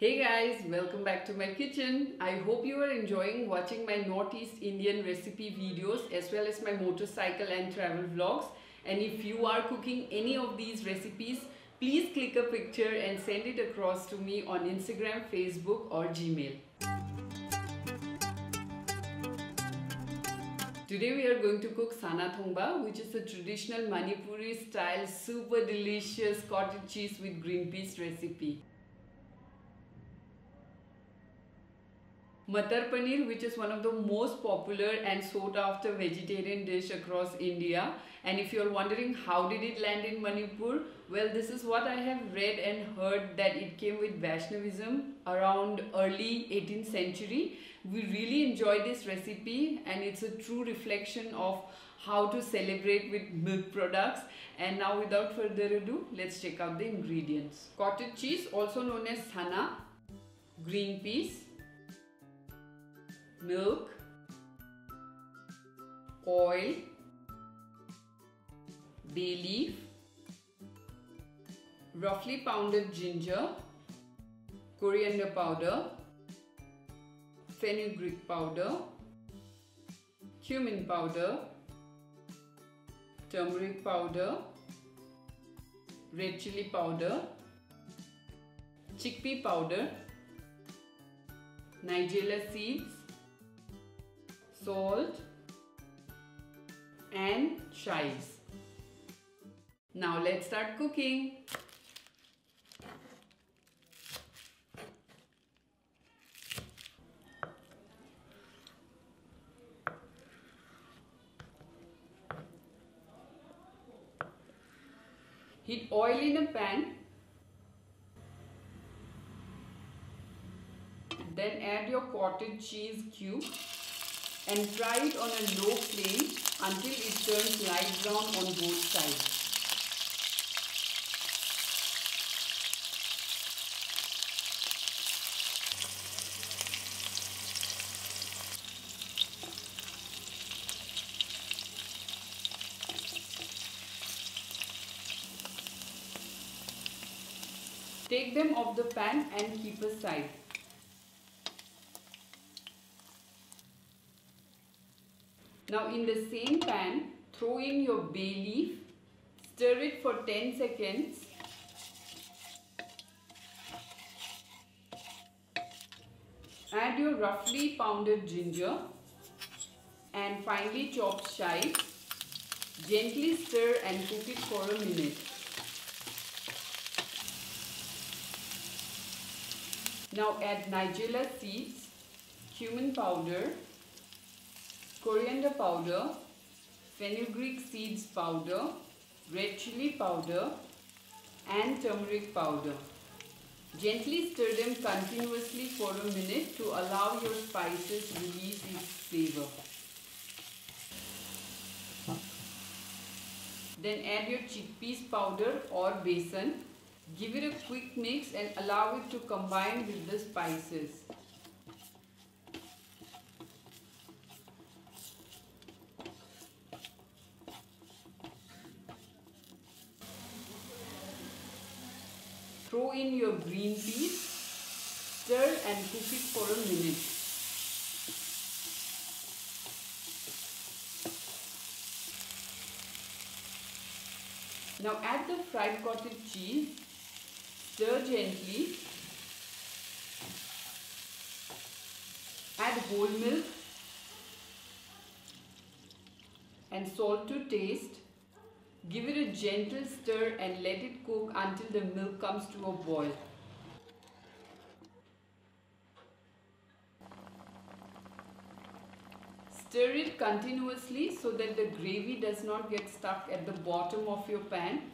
Hey guys, welcome back to my kitchen. I hope you are enjoying watching my Northeast Indian recipe videos as well as my motorcycle and travel vlogs. And if you are cooking any of these recipes, please click a picture and send it across to me on Instagram, Facebook or Gmail. Today we are going to cook Sana Thongba, which is a traditional Manipuri style super delicious cottage cheese with green peas recipe. Matar paneer, which is one of the most popular and sought after vegetarian dish across India. And if you're wondering how did it land in Manipur, well, this is what I have read and heard, that it came with Vaishnavism around early 18th century. We really enjoyed this recipe and it's a true reflection of how to celebrate with milk products. And now without further ado, let's check out the ingredients. Cottage cheese, also known as Sana, green peas, milk, oil, bay leaf, roughly pounded ginger, coriander powder, fenugreek powder, cumin powder, turmeric powder, red chili powder, chickpea powder, nigella seeds, salt and chives. Now let's start cooking. Heat oil in a pan. Then add your cottage cheese cube and fry it on a low flame until it turns light brown on both sides. Take them off the pan and keep aside. Now in the same pan, throw in your bay leaf, stir it for 10 seconds. Add your roughly pounded ginger and finely chopped chives. Gently stir and cook it for a minute. Now add nigella seeds, cumin powder, coriander powder, fenugreek seeds powder, red chili powder and turmeric powder. Gently stir them continuously for a minute to allow your spices release its flavor. Then add your chickpeas powder or besan. Give it a quick mix and allow it to combine with the spices. Throw in your green peas, stir and cook it for a minute. Now add the fried cottage cheese, stir gently, add whole milk and salt to taste. Give it a gentle stir and let it cook until the milk comes to a boil. Stir it continuously so that the gravy does not get stuck at the bottom of your pan.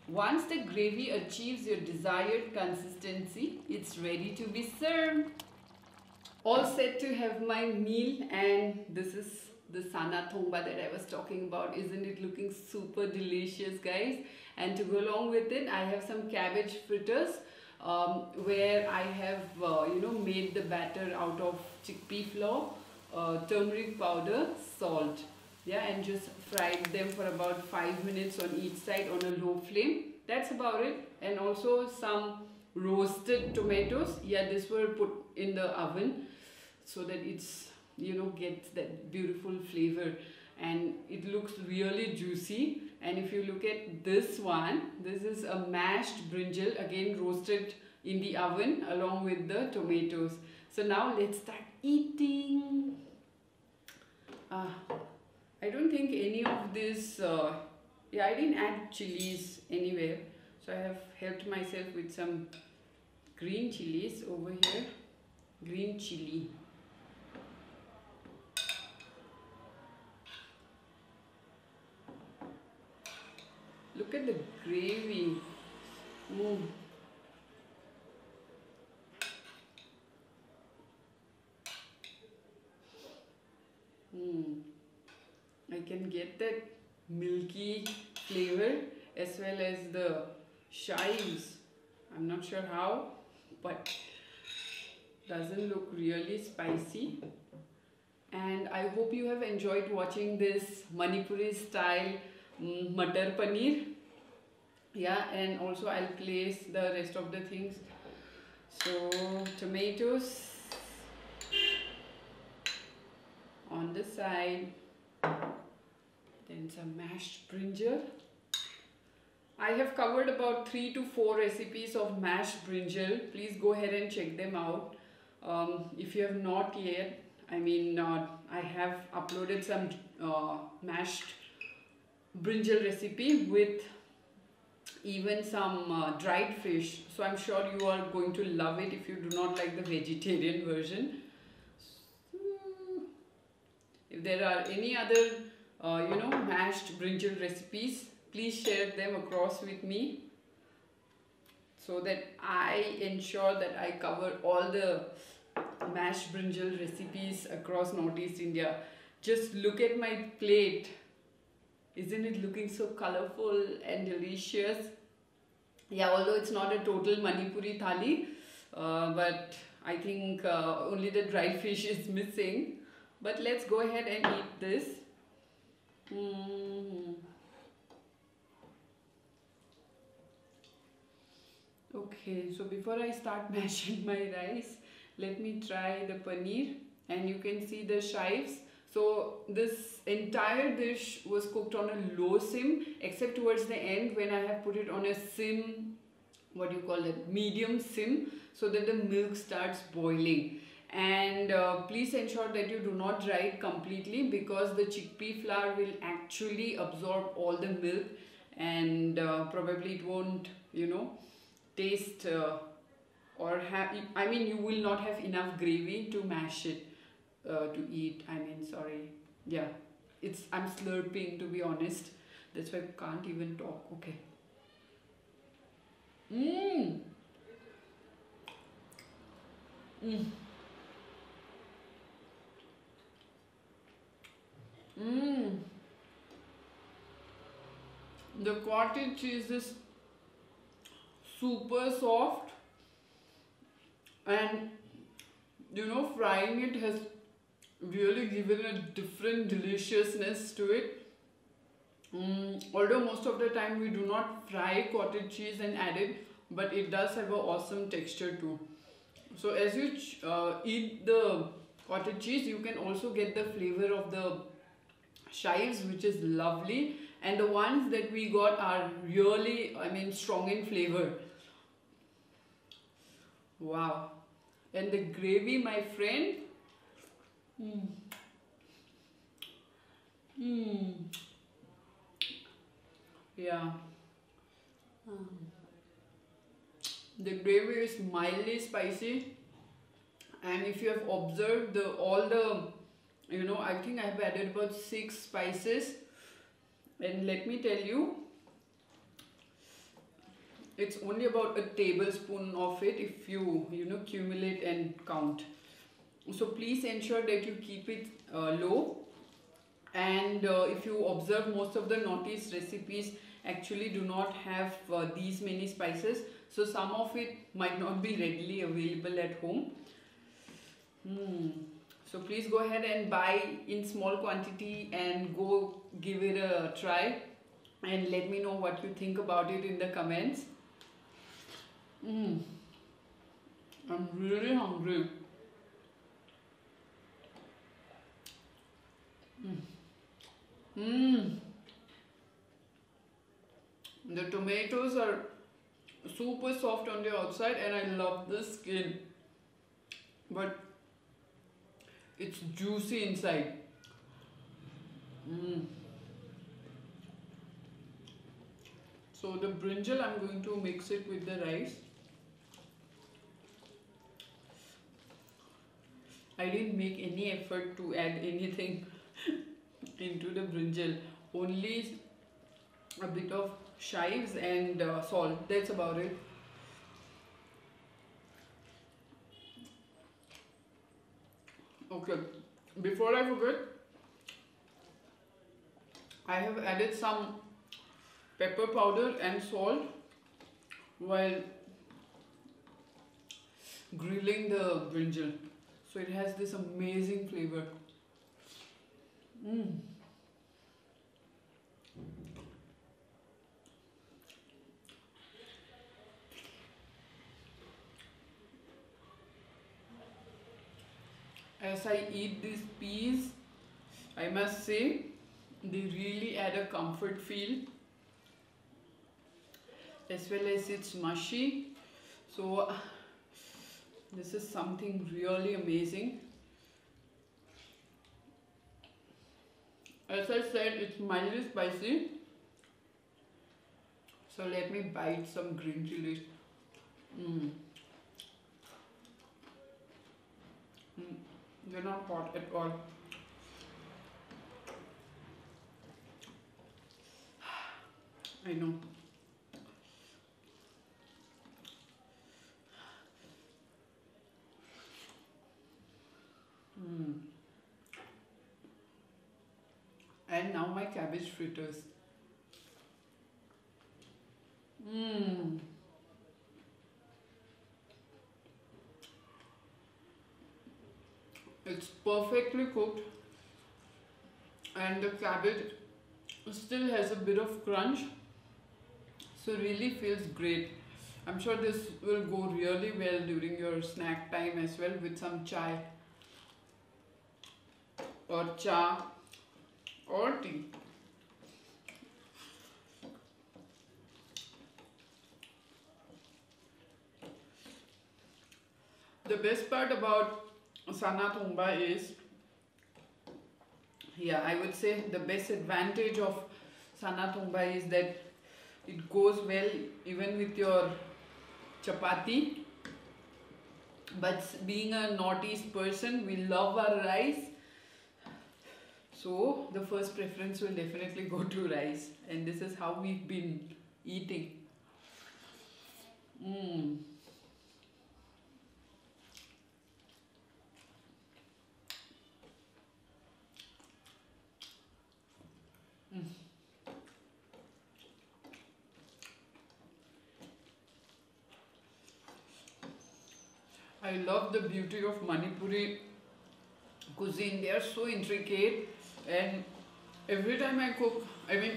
Once the gravy achieves your desired consistency, it's ready to be served. All set to have my meal, and this is the Sana Thongba that I was talking about. Isn't it looking super delicious, guys? And to go along with it, I have some cabbage fritters where I have made the batter out of chickpea flour, turmeric powder, salt. Yeah, and just fried them for about 5 minutes on each side on a low flame. That's about it. And also some roasted tomatoes. Yeah, this were put in the oven so that it's, you know, gets that beautiful flavor, and it looks really juicy. And if you look at this one, this is a mashed brinjal, again roasted in the oven along with the tomatoes. So now let's start eating. I don't think any of this, yeah, I didn't add chilies anywhere. So I have helped myself with some green chilies over here. Green chili. Look at the gravy. Mm. Mm. I can get that milky flavor as well as the chives. I'm not sure how, but doesn't look really spicy. And I hope you have enjoyed watching this Manipuri style Matar Paneer. Yeah, and also I'll place the rest of the things. So tomatoes on the side, then some mashed brinjal. I have covered about 3 to 4 recipes of mashed brinjal. Please go ahead and check them out. If you have not yet, I mean, I have uploaded some mashed brinjal recipe with even some dried fish. So I'm sure you are going to love it if you do not like the vegetarian version. If there are any other, you know, mashed brinjal recipes, please share them across with me so that I ensure that I cover all the mashed brinjal recipes across Northeast India. Just look at my plate. Isn't it looking so colorful and delicious? Yeah, although it's not a total Manipuri thali, but I think only the dried fish is missing. But let's go ahead and eat this. Okay, so before I start mashing my rice, let me try the paneer, and you can see the chives. So this entire dish was cooked on a low sim, except towards the end when I have put it on a sim, what do you call it, medium sim, so that the milk starts boiling. And please ensure that you do not dry it completely, because the chickpea flour will actually absorb all the milk, and probably it won't, you know, taste or have, I mean, you will not have enough gravy to mash it to eat. I mean, sorry. Yeah, I'm slurping, to be honest. That's why I can't even talk. Okay. Mmm. Mmm. Mmm. The cottage cheese is super soft, and you know, frying it has really given a different deliciousness to it. Although most of the time we do not fry cottage cheese and add it, but it does have an awesome texture too. So as you eat the cottage cheese, you can also get the flavor of the chives, which is lovely, and the ones that we got are really, I mean, strong in flavor. Wow. And the gravy, my friend. Yeah. The gravy is mildly spicy, and if you have observed all the, you know, I think I have added about 6 spices, and let me tell you, it's only about a tablespoon of it if you know, accumulate and count. So please ensure that you keep it low. And if you observe, most of the Northeast recipes actually do not have these many spices. So some of it might not be readily available at home. So please go ahead and buy in small quantity and go give it a try, and let me know what you think about it in the comments. I'm really hungry. The tomatoes are super soft on the outside and I love the skin, but it's juicy inside. So the brinjal, I'm going to mix it with the rice. I didn't make any effort to add anything into the brinjal, only a bit of chives and salt, that's about it. Okay, before I forget, I have added some pepper powder and salt while grilling the brinjal, so it has this amazing flavor. As I eat these peas, I must say they really add a comfort feel, as well as it's mushy. So this is something really amazing. As I said, it's mildly spicy. So let me bite some green chilies. They're not hot at all. I know. And now my cabbage fritters. It's perfectly cooked and the cabbage still has a bit of crunch, so really feels great. I'm sure this will go really well during your snack time as well, with some chai or cha or tea. The best part about Sana Thongba is, I would say the best advantage of Sana Thongba is that it goes well even with your chapati. But being a northeast person, we love our rice. So the first preference will definitely go to rice, and this is how we've been eating. I love the beauty of Manipuri cuisine. They are so intricate, and every time I cook,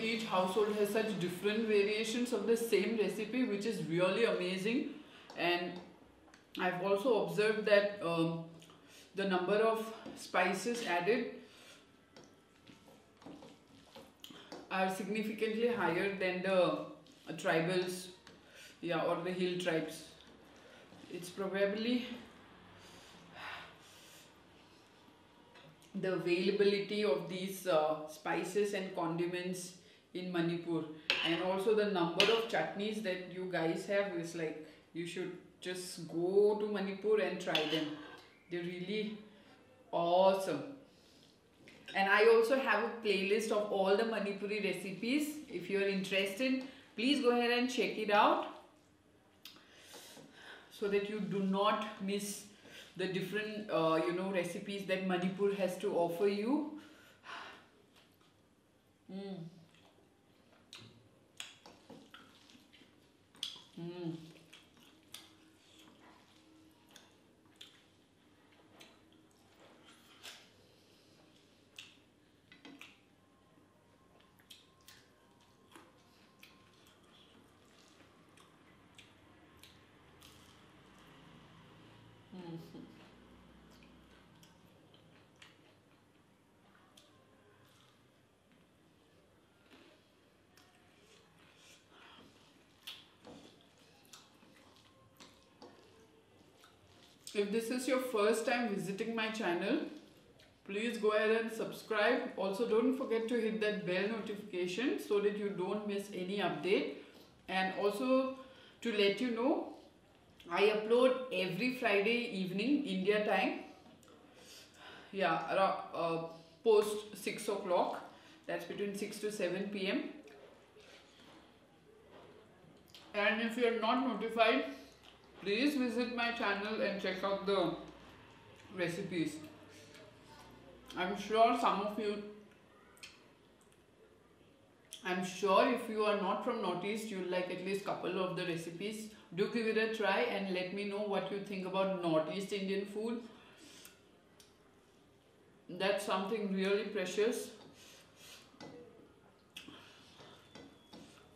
each household has such different variations of the same recipe, which is really amazing. And I've also observed that the number of spices added are significantly higher than the tribals, or the hill tribes. It's probably the availability of these spices and condiments in Manipur, and also the number of chutneys that you guys have is like, you should just go to Manipur and try them. They're really awesome. And I also have a playlist of all the Manipuri recipes. If you're interested, please go ahead and check it out, so that you do not miss the different recipes that Manipur has to offer you. If this is your first time visiting my channel, please go ahead and subscribe. Also, don't forget to hit that bell notification so that you don't miss any update. And also, to let you know, I upload every Friday evening India time. Yeah, around, post 6 o'clock. That's between 6 to 7 p.m. And if you are not notified, please visit my channel and check out the recipes. I'm sure if you are not from Northeast, you'll like at least couple of the recipes. Do give it a try and let me know what you think about Northeast Indian food. That's something really precious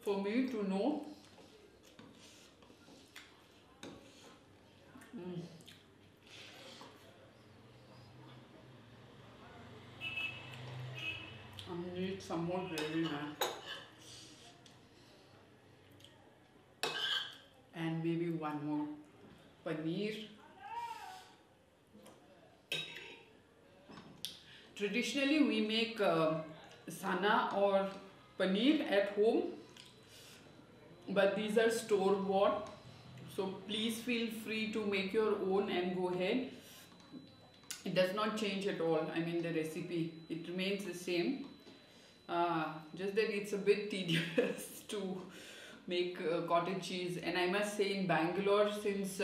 for me to know. I need some more gravy now. And maybe one more paneer. Traditionally, we make sana or paneer at home, but these are store-bought. So please feel free to make your own and go ahead. It does not change at all. I mean, the recipe, it remains the same. Just that it's a bit tedious to make cottage cheese. And I must say, in Bangalore, since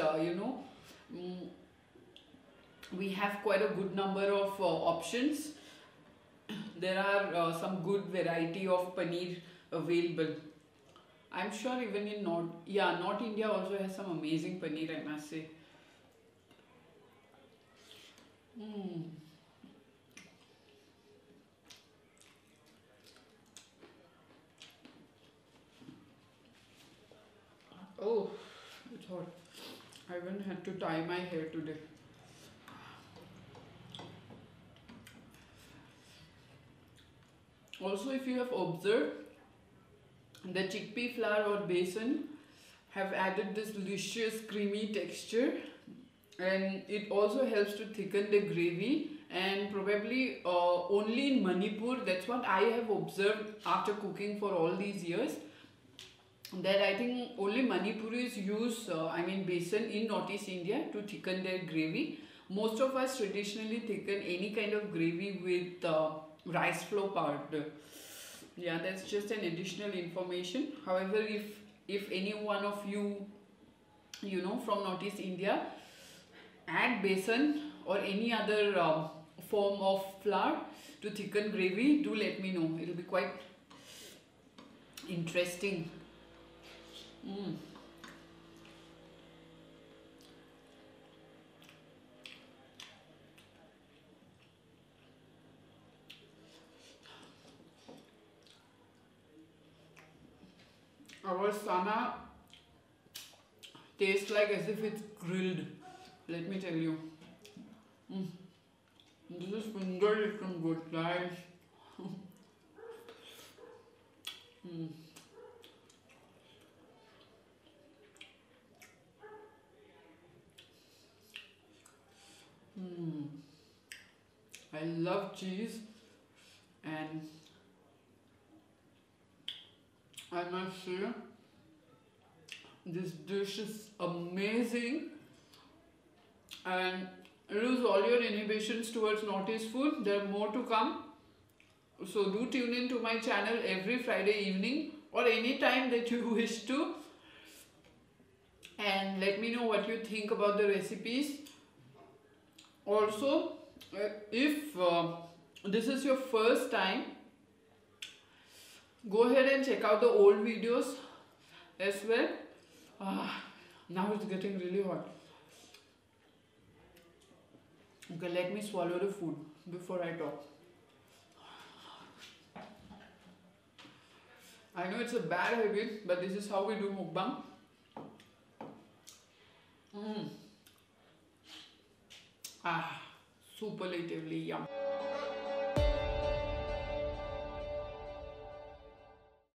we have quite a good number of options, there are some good variety of paneer available. I'm sure even in North India also has some amazing paneer, I must say. Oh, it's hot. I even had to tie my hair today. Also, if you have observed, the chickpea flour or besan have added this delicious creamy texture, and it also helps to thicken the gravy. And probably only in Manipur, that's what I have observed after cooking for all these years, that I think only Manipuris use besan in Northeast India to thicken their gravy. Most of us traditionally thicken any kind of gravy with rice flour powder. Yeah, that's just an additional information. However, if any one of you from Northeast India add besan or any other form of flour to thicken gravy, do let me know. It'll be quite interesting. Our sana tastes like as if it's grilled. Let me tell you. This is finger looking good, guys. I love cheese, and I must say this dish is amazing, and lose all your inhibitions towards Northeast food. There are more to come, so do tune in to my channel every Friday evening or any time that you wish to, and let me know what you think about the recipes. Also, if this is your first time, go ahead and check out the old videos as well. Now it's getting really hot. Okay, let me swallow the food before I talk. I know it's a bad habit, but this is how we do mukbang. Ah, superlatively yum.